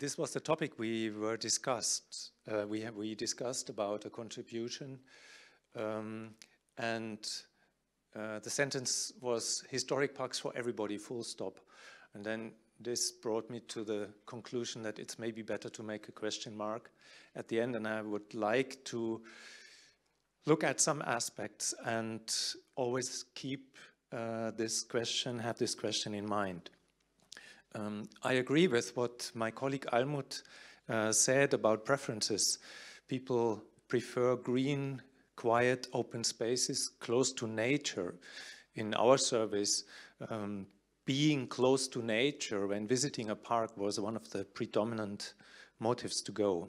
this was the topic we were discussed. We discussed about a contribution, and the sentence was historic parks for everybody, full stop. And then this brought me to the conclusion that it's maybe better to make a question mark at the end, and I would like to look at some aspects and always keep have this question in mind. I agree with what my colleague Almut said about preferences. People prefer green, quiet, open spaces close to nature. In our service, being close to nature when visiting a park was one of the predominant motives to go.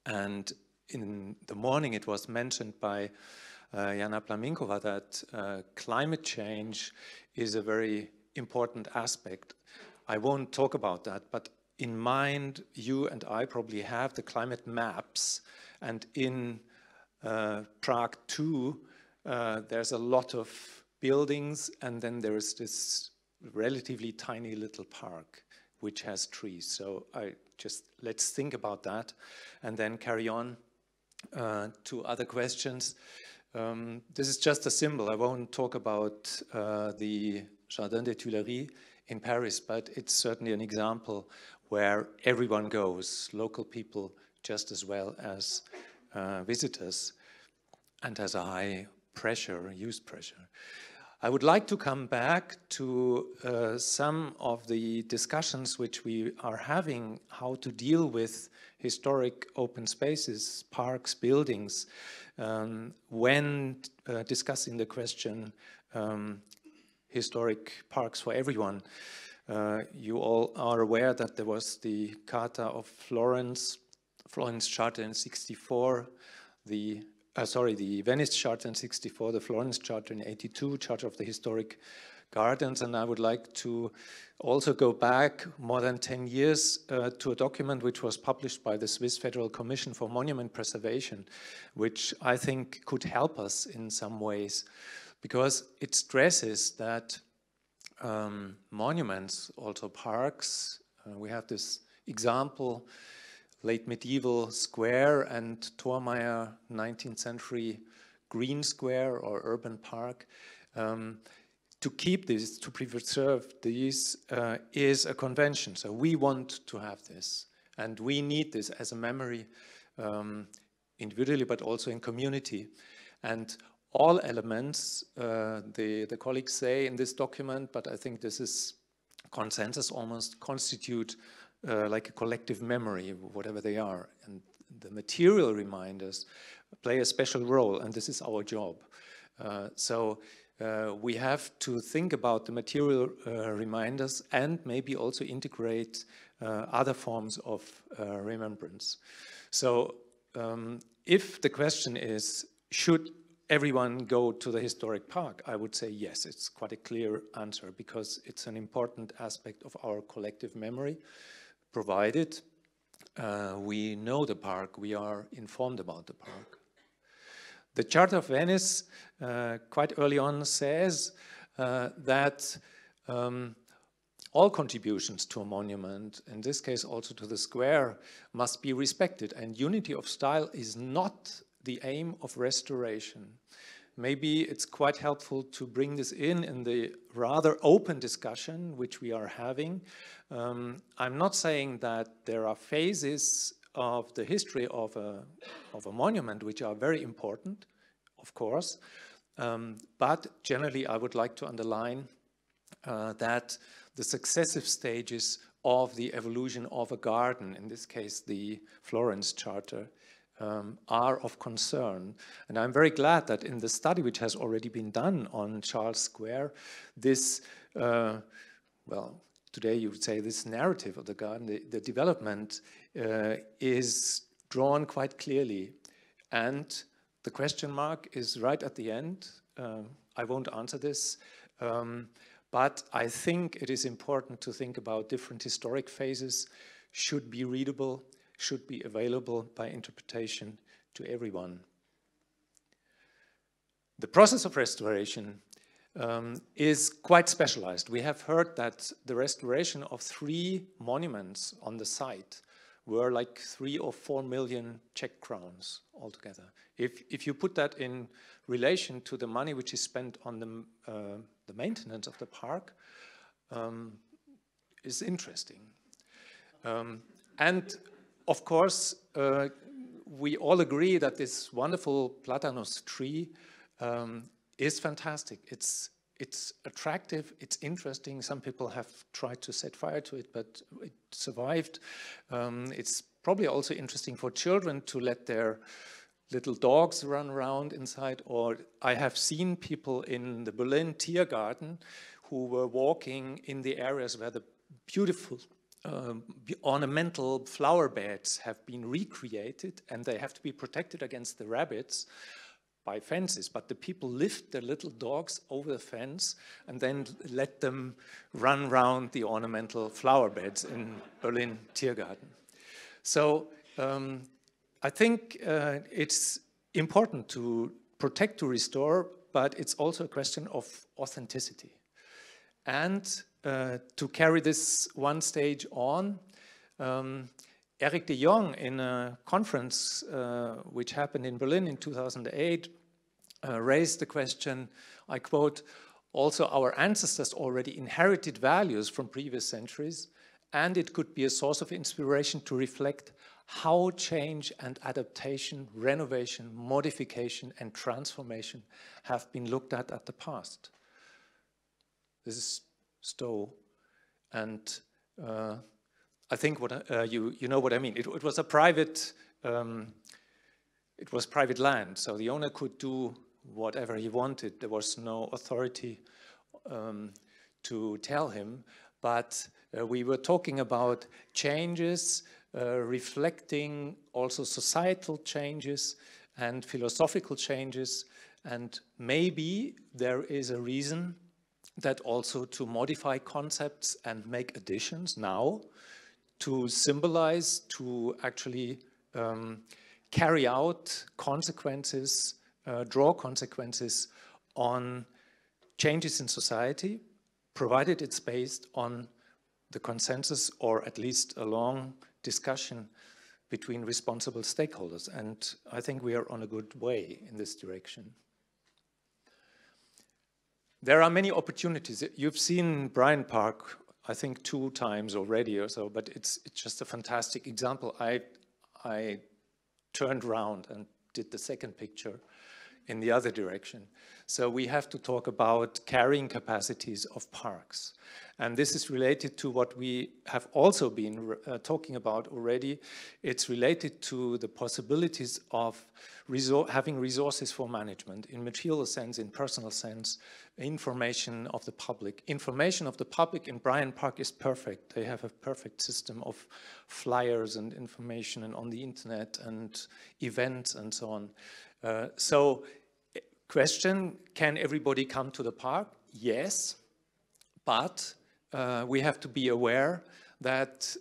And in the morning it was mentioned by Jana Plaminkova that climate change is a very important aspect. I won't talk about that, but in mind, you and I probably have the climate maps, and in Prague too, there's a lot of buildings, and then there is this relatively tiny little park which has trees. So let's think about that and then carry on to other questions. This is just a symbol. I won't talk about the Jardin des Tuileries in Paris, but it's certainly an example where everyone goes, local people just as well as visitors, and has a high pressure, use pressure. I would like to come back to some of the discussions which we are having, how to deal with historic open spaces, parks, buildings, when discussing the question historic parks for everyone. You all are aware that there was the Charter of Florence Charter in '64, the Venice Charter in '64, the Florence Charter in '82, Charter of the Historic Gardens, and I would like to also go back more than 10 years to a document which was published by the Swiss Federal Commission for Monument Preservation, which I think could help us in some ways, because it stresses that monuments, also parks, we have this example, late medieval square and Thormeyer 19th century green square or urban park. To keep this, to preserve these is a convention. So we want to have this, and we need this as a memory individually, but also in community. And all elements, the colleagues say in this document, but I think this is consensus almost, constitute like a collective memory, whatever they are. And the material reminders play a special role, and this is our job. So we have to think about the material reminders and maybe also integrate other forms of remembrance. So if the question is, should everyone go to the historic park? I would say yes, it's quite a clear answer, because it's an important aspect of our collective memory, provided we know the park, we are informed about the park. The Charter of Venice quite early on says that all contributions to a monument, in this case also to the square, must be respected, and unity of style is not the aim of restoration. Maybe it's quite helpful to bring this in the rather open discussion which we are having. I'm not saying that there are phases of the history of a monument which are very important, of course, but generally I would like to underline that the successive stages of the evolution of a garden, in this case the Florence Charter, are of concern. And I'm very glad that in the study which has already been done on Charles Square, this, well, today you would say this narrative of the garden, the development is drawn quite clearly. And the question mark is right at the end. I won't answer this, but I think it is important to think about different historic phases, should be readable, should be available by interpretation to everyone. The process of restoration is quite specialized. We have heard that the restoration of 3 monuments on the site were like 3 or 4 million Czech crowns altogether. If you put that in relation to the money which is spent on the maintenance of the park, is interesting. And of course, we all agree that this wonderful Platanos tree is fantastic. It's attractive, it's interesting. Some people have tried to set fire to it, but it survived. It's probably also interesting for children to let their little dogs run around inside. Or I have seen people in the Berlin Tiergarten who were walking in the areas where the beautiful ornamental flower beds have been recreated, and they have to be protected against the rabbits by fences, but the people lift their little dogs over the fence and then let them run around the ornamental flower beds in Berlin Tiergarten. So I think it's important to protect, to restore, but it's also a question of authenticity. And to carry this one stage on, Eric de Jong, in a conference which happened in Berlin in 2008, raised the question, I quote, "Also our ancestors already inherited values from previous centuries, and it could be a source of inspiration to reflect how change and adaptation, renovation, modification, and transformation have been looked at the past." This is Stowe, and I think what you know what I mean. It was a private, it was private land, so the owner could do whatever he wanted. There was no authority to tell him. But we were talking about changes, reflecting also societal changes and philosophical changes, and maybe there is a reason that also to modify concepts and make additions now, to symbolize, to actually carry out consequences, draw consequences on changes in society, provided it's based on the consensus or at least a long discussion between responsible stakeholders. And I think we are on a good way in this direction. There are many opportunities. You've seen Bryant Park, I think 2 times already or so, but it's just a fantastic example. I turned around and did the second picture in the other direction. So we have to talk about carrying capacities of parks. And this is related to what we have also been talking about already. It's related to the possibilities of having resources for management in material sense, in personal sense, information of the public. Information of the public in Bryant Park is perfect. They have a perfect system of flyers and information and on the internet and events and so on. So question, can everybody come to the park? Yes, but we have to be aware that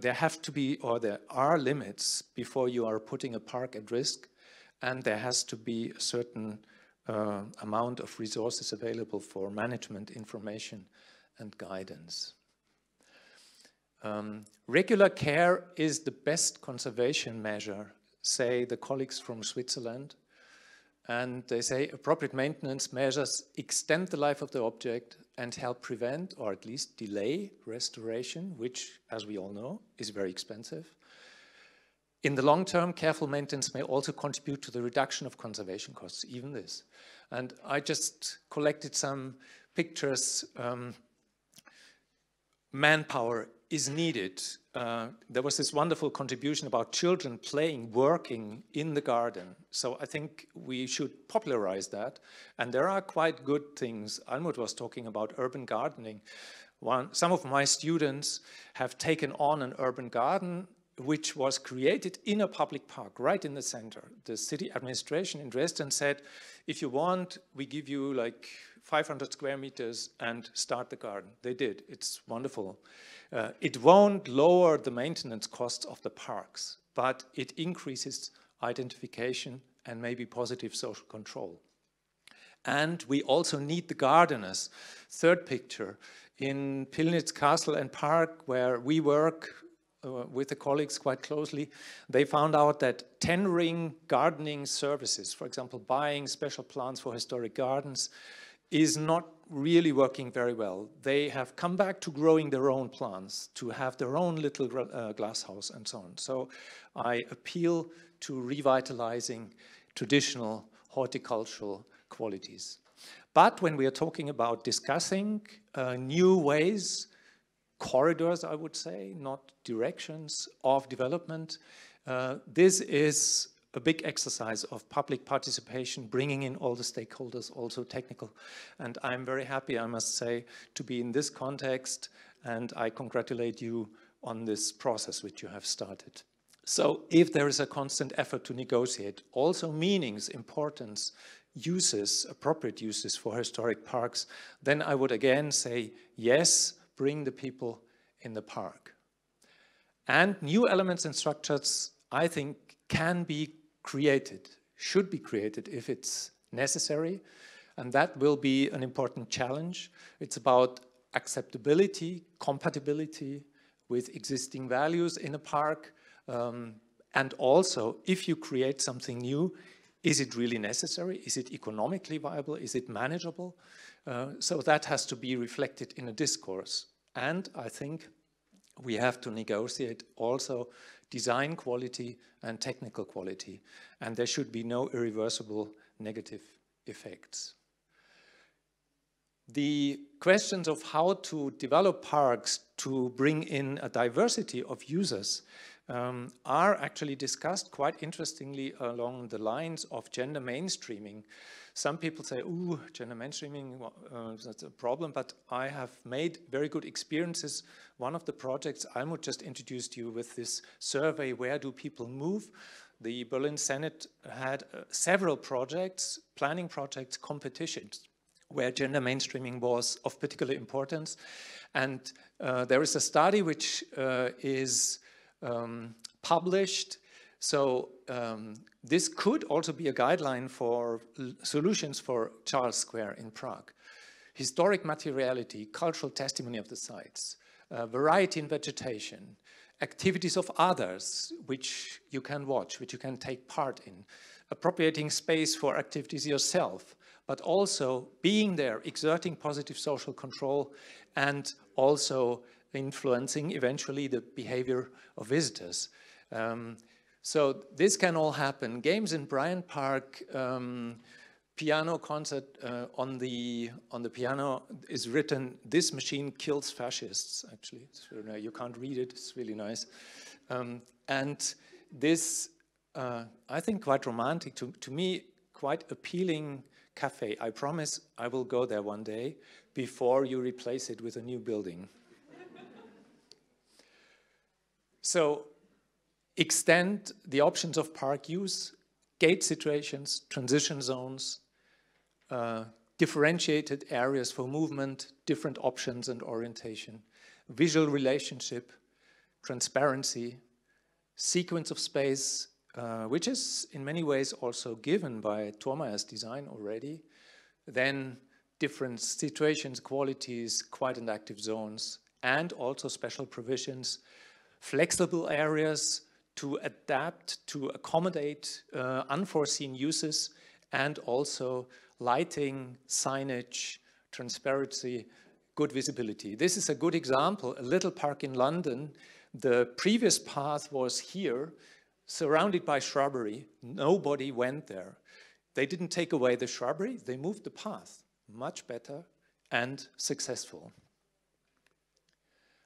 there have to be, or there are limits before you are putting a park at risk, and there has to be a certain amount of resources available for management, information, and guidance. Regular care is the best conservation measure, say the colleagues from Switzerland. And they say appropriate maintenance measures extend the life of the object and help prevent or at least delay restoration, which, as we all know, is very expensive. In the long term, careful maintenance may also contribute to the reduction of conservation costs, even this. And I just collected some pictures. Manpower is needed. There was this wonderful contribution about children playing, working in the garden. So I think we should popularize that. And there are quite good things. Almut was talking about urban gardening. Some of my students have taken on an urban garden which was created in a public park, right in the center. The city administration in Dresden said, if you want, we give you like 500 square meters and start the garden. They did. It's wonderful. It won't lower the maintenance costs of the parks, but it increases identification and maybe positive social control. And we also need the gardeners. Third picture, in Pillnitz Castle and Park, where we work with the colleagues quite closely, they found out that tendering gardening services, for example, buying special plants for historic gardens, is not really working very well. They have come back to growing their own plants, to have their own little glass house and so on. So I appeal to revitalizing traditional horticultural qualities. But when we are talking about discussing new ways, corridors, I would say, not directions of development, this is a big exercise of public participation, bringing in all the stakeholders, also technical. And I'm very happy, I must say, to be in this context, and I congratulate you on this process which you have started. So if there is a constant effort to negotiate also meanings, importance, uses, appropriate uses for historic parks, then I would again say, yes, bring the people in the park. And new elements and structures, I think, can be created, should be created if it's necessary, and that will be an important challenge. It's about acceptability, compatibility with existing values in a park, and also, if you create something new, is it really necessary? Is it economically viable? Is it manageable? So that has to be reflected in a discourse. And I think we have to negotiate also design quality and technical quality. And there should be no irreversible negative effects. The questions of how to develop parks to bring in a diversity of users are actually discussed quite interestingly along the lines of gender mainstreaming. Some people say, ooh, gender mainstreaming, that's a problem, but I have made very good experiences. One of the projects, Almut just introduced you with this survey, where do people move? The Berlin Senate had several projects, planning projects, competitions, where gender mainstreaming was of particular importance. And there is a study which is published. So this could also be a guideline for solutions for Charles Square in Prague. Historic materiality, cultural testimony of the sites, variety in vegetation, activities of others which you can watch, which you can take part in, appropriating space for activities yourself, but also being there, exerting positive social control, and also influencing eventually the behavior of visitors. So this can all happen. Games in Bryant Park, piano concert on the piano is written, "This machine kills fascists," actually. It's really nice. You can't read it, it's really nice. And this, I think, quite romantic, to me, quite appealing cafe. I promise I will go there one day before you replace it with a new building. So extend the options of park use, gate situations, transition zones, differentiated areas for movement, different options and orientation, visual relationship, transparency, sequence of space, which is in many ways also given by Thormeyer's design already, then different situations, qualities, quiet and active zones, and also special provisions, flexible areas to adapt, to accommodate unforeseen uses, and also lighting, signage, transparency, good visibility. This is a good example, a little park in London. The previous path was here, surrounded by shrubbery. Nobody went there. They didn't take away the shrubbery, they moved the path. Much better and successful.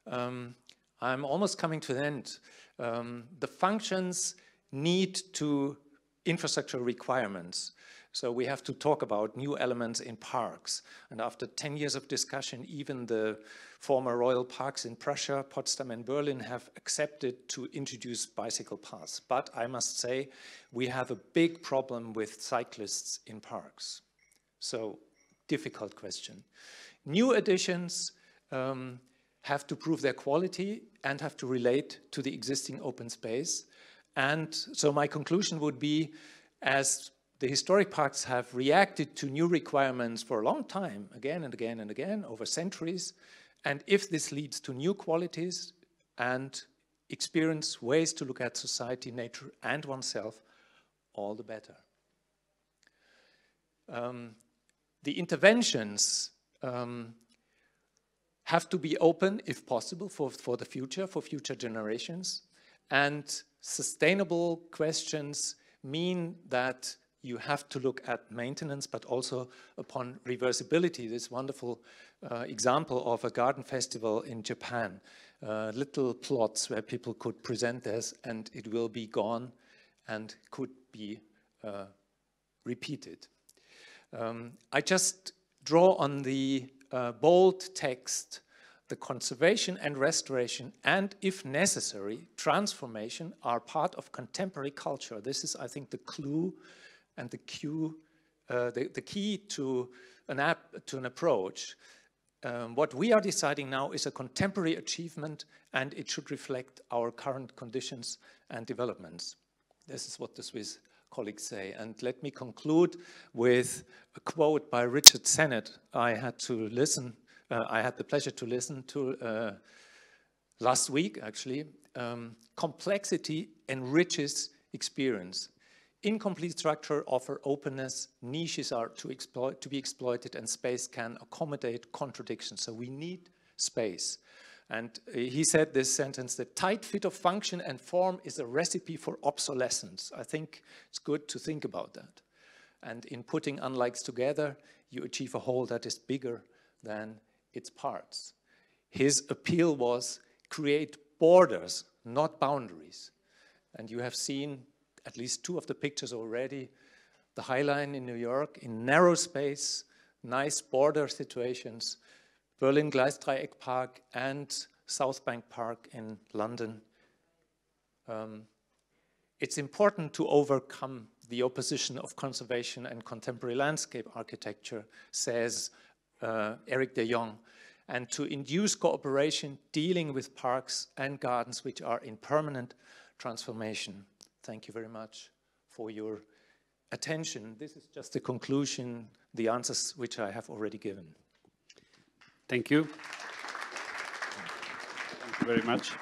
I'm almost coming to the end. The functions need to infrastructure requirements. So we have to talk about new elements in parks. And after 10 years of discussion, even the former royal parks in Prussia, Potsdam and Berlin have accepted to introduce bicycle paths. But I must say, we have a big problem with cyclists in parks. So, difficult question. New additions have to prove their quality and have to relate to the existing open space. And so my conclusion would be, as the historic parks have reacted to new requirements for a long time, again and again and again, over centuries. And if this leads to new qualities and experience ways to look at society, nature, and oneself, all the better. The interventions have to be open, if possible, for the future, for future generations. And sustainable questions mean that you have to look at maintenance, but also upon reversibility. This wonderful example of a garden festival in Japan. Little plots where people could present this and it will be gone and could be repeated. I just draw on the bold text, the conservation and restoration, and if necessary, transformation are part of contemporary culture. This is, I think, the clue and the key to an approach. What we are deciding now is a contemporary achievement, and it should reflect our current conditions and developments. This is what the Swiss colleagues say. And let me conclude with a quote by Richard Sennett. I had the pleasure to listen to last week, actually. Complexity enriches experience. Incomplete structure offer openness, niches are to be exploited, and space can accommodate contradictions. So we need space. And he said this sentence: the tight fit of function and form is a recipe for obsolescence. I think it's good to think about that. And in putting unlikes together, you achieve a whole that is bigger than its parts. His appeal was create borders, not boundaries. And you have seen at least two of the pictures already. The High Line in New York, in narrow space, nice border situations. Berlin Gleisdreieck Park and South Bank Park in London. It's important to overcome the opposition of conservation and contemporary landscape architecture, says Eric de Jong, and to induce cooperation dealing with parks and gardens which are in permanent transformation. Thank you very much for your attention. This is just the conclusion, the answers which I have already given. Thank you. Thank you very much.